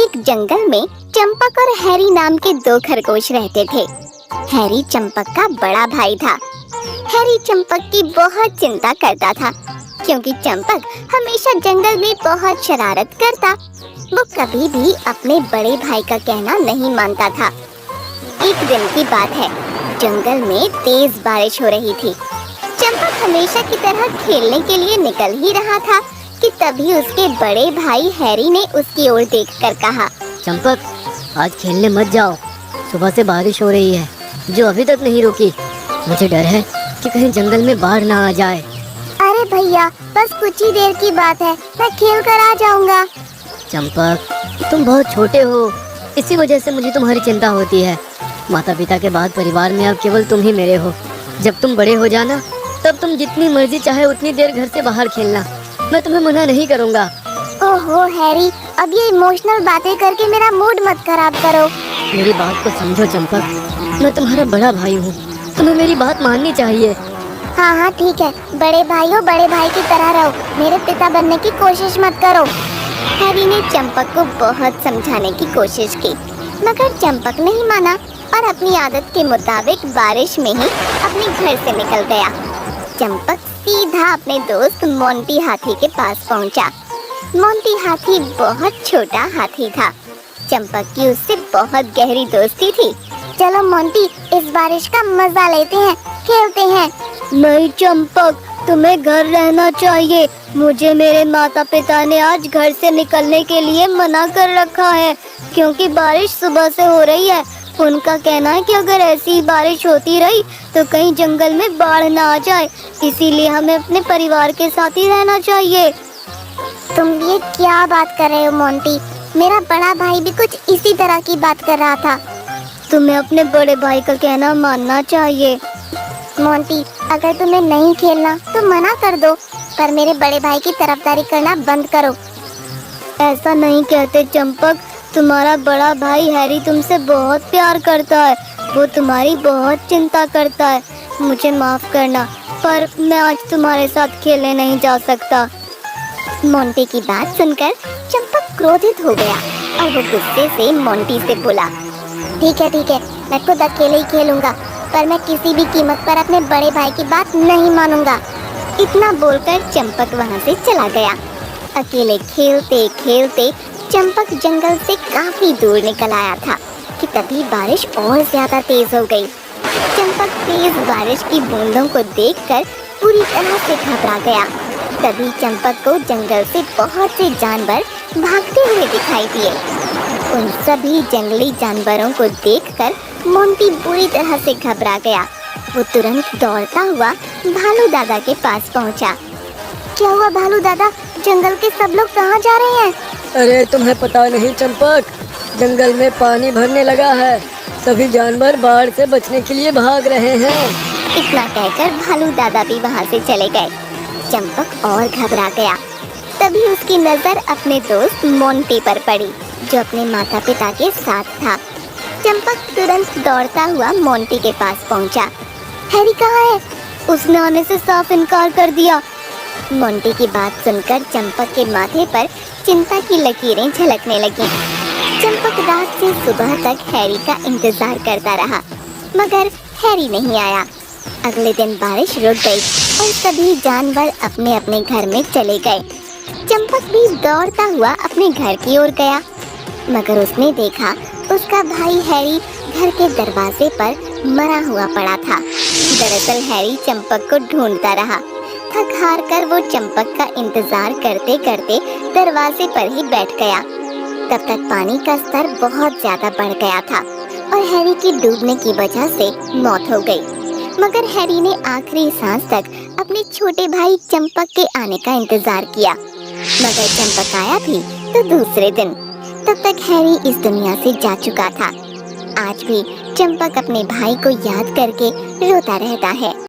एक जंगल में चंपक और हैरी नाम के दो खरगोश रहते थे। हैरी चंपक का बड़ा भाई था। हैरी चंपक की बहुत चिंता करता था क्योंकि चंपक हमेशा जंगल में बहुत शरारत करता। वो कभी भी अपने बड़े भाई का कहना नहीं मानता था। एक दिन की बात है, जंगल में तेज बारिश हो रही थी। चंपक हमेशा की तरह खेलने के लिए निकल ही रहा था कि तभी उसके बड़े भाई हैरी ने उसकी ओर देखकर कहा, चंपक, आज खेलने मत जाओ। सुबह से बारिश हो रही है जो अभी तक नहीं रुकी। मुझे डर है कि कहीं जंगल में बाढ़ ना आ जाए। अरे भैया, बस कुछ ही देर की बात है, मैं खेल कर आ जाऊंगा। चंपक, तुम बहुत छोटे हो, इसी वजह से मुझे तुम्हारी चिंता होती है। माता पिता के बाद परिवार में अब केवल तुम ही मेरे हो। जब तुम बड़े हो जाना तब तुम जितनी मर्जी चाहे उतनी देर घर से बाहर खेलना, मैं तुम्हें मना नहीं करूँगा। ओहो हैरी, अब ये इमोशनल बातें करके मेरा मूड मत खराब करो। मेरी बात को समझो चंपक, मैं तुम्हारा बड़ा भाई हूँ, तुम्हें मेरी बात माननी चाहिए। हाँ हाँ ठीक है, बड़े भाई हो, बड़े भाई की तरह रहो, मेरे पिता बनने की कोशिश मत करो। हैरी ने चंपक को बहुत समझाने की कोशिश की, मगर चंपक नहीं माना और अपनी आदत के मुताबिक बारिश में ही अपने घर से निकल गया। चंपक सीधा अपने दोस्त मोंटी हाथी के पास पहुंचा। मोंटी हाथी बहुत छोटा हाथी था। चंपक की उससे बहुत गहरी दोस्ती थी। चलो मोंटी, इस बारिश का मजा लेते हैं, खेलते हैं। नहीं चंपक, तुम्हें घर रहना चाहिए। मुझे मेरे माता पिता ने आज घर से निकलने के लिए मना कर रखा है क्योंकि बारिश सुबह से हो रही है। उनका कहना है कि अगर ऐसी बारिश होती रही तो कहीं जंगल में बाढ़ ना आ जाए, इसीलिए हमें अपने परिवार के साथ ही रहना चाहिए। तुम ये क्या बात कर रहे हो मोंटी? मेरा बड़ा भाई भी कुछ इसी तरह की बात कर रहा था। तुम्हें अपने बड़े भाई का कहना मानना चाहिए। मोंटी, अगर तुम्हें नहीं खेलना तो मना कर दो, पर मेरे बड़े भाई की तरफदारी करना बंद करो। ऐसा नहीं कहते चंपक, तुम्हारा बड़ा भाई हैरी तुमसे बहुत प्यार करता है, वो तुम्हारी बहुत चिंता करता है। मुझे माफ करना, पर मैं आज तुम्हारे साथ खेलने नहीं जा सकता। मोंटी की बात सुनकर चंपक क्रोधित हो गया और वो गुस्से से मोंटी से बोला, ठीक है, मैं खुद अकेले ही खेलूंगा, पर मैं किसी भी कीमत पर अपने बड़े भाई की बात नहीं मानूंगा। इतना बोलकर चंपक वहाँ से चला गया। अकेले खेलते खेलते चंपक जंगल से काफी दूर निकल आया था कि तभी बारिश और ज्यादा तेज हो गई। चंपक तेज बारिश की बूंदों को देखकर पूरी तरह से घबरा गया। तभी चंपक को जंगल से बहुत से जानवर भागते हुए दिखाई दिए। उन सभी जंगली जानवरों को देखकर मोंटी बुरी तरह से घबरा गया। वो तुरंत दौड़ता हुआ भालू दादा के पास पहुंचा। क्या हुआ भालू दादा, जंगल के सब लोग कहाँ जा रहे हैं? अरे तुम्हें पता नहीं चंपक, जंगल में पानी भरने लगा है, सभी जानवर बाढ़ से बचने के लिए भाग रहे हैं। इतना कहकर भालू दादा भी वहाँ से चले गए। चंपक और घबरा गया। तभी उसकी नजर अपने दोस्त मोंटी पर पड़ी जो अपने माता पिता के साथ था। चंपक तुरंत दौड़ता हुआ मोंटी के पास पहुंचा। हैरी कहाँ है? उसने आने से साफ इनकार कर दिया। मोंटी की बात सुनकर चंपक के माथे पर चिंता की लकीरें झलकने लगीं। चंपक रात से सुबह तक हैरी का इंतजार करता रहा, मगर हैरी नहीं आया। अगले दिन बारिश रुक गई और सभी जानवर अपने अपने घर में चले गए। चंपक भी दौड़ता हुआ अपने घर की ओर गया, मगर उसने देखा उसका भाई हैरी घर के दरवाजे पर मरा हुआ पड़ा था। दरअसल हैरी चंपक को ढूंढता रहा। थक हार कर वो चंपक का इंतजार करते करते दरवाजे पर ही बैठ गया। तब तक पानी का स्तर बहुत ज्यादा बढ़ गया था और हैरी की डूबने की वजह से मौत हो गई। मगर हैरी ने आखिरी सांस तक अपने छोटे भाई चंपक के आने का इंतजार किया, मगर चंपक आया भी तो दूसरे दिन। तब तक हैरी इस दुनिया से जा चुका था। आज भी चंपक अपने भाई को याद करके रोता रहता है।